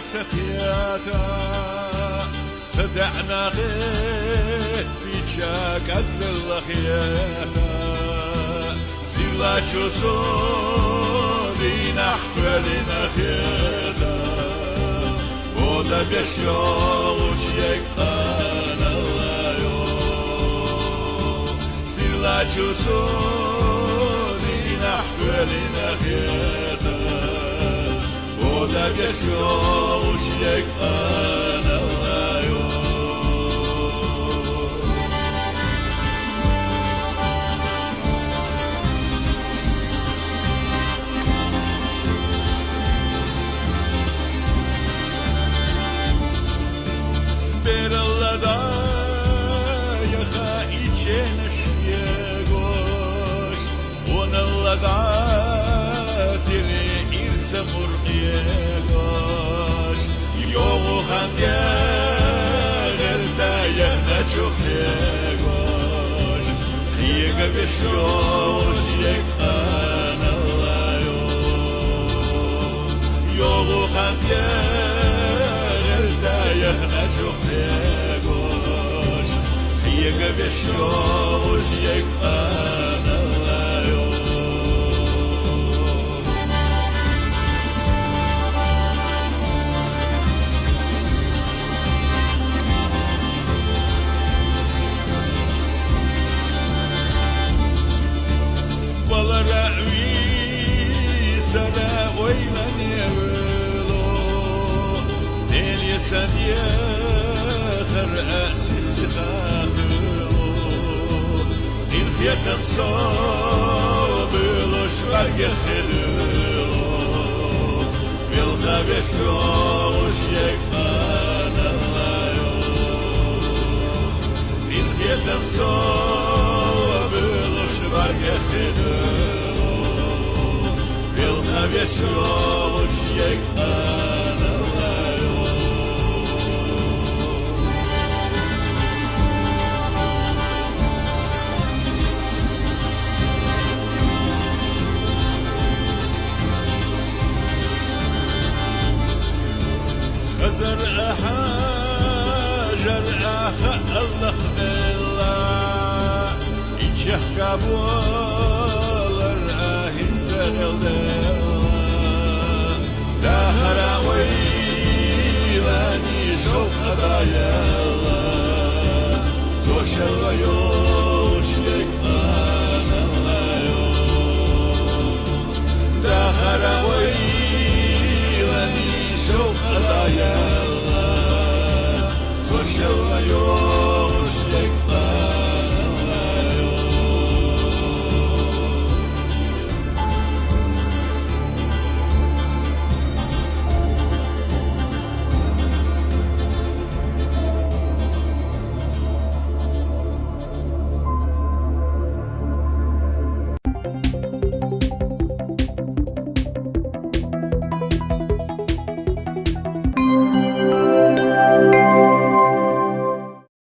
سقياتا صدعنا غير بيشاك قد الخياتا زلا شوصودي نحفلنا خياتا ودا بيشوش يكتانا اللايو زلا شوصودي نحفلنا خياتا ودا بيشوش يكتانا اللايو Berallada yaka içene şiyegoş Onallada diri irse murqiyegoş Yoğu hange gerde yehne çok yegoş Yega beşoş yekhan allayo Yoğu hange يهنا جوهيغوش يجا بشوش يكفانا اللايو والله رأوي سلا ويلن يولو ديل سديا رأسي سخاخو إنخية صوب الأشبار يخلو بالغابش روش يكفان اللايو إنخية صوب الأشبار يخلو بالغابش روش يكفان اللايو زرع حاجر أخا الله الله إيشه قبول رأهن زرل دهرا ويلاني شوق أدايا الله سوشل ويوش يكفان الله دهرا ويلاني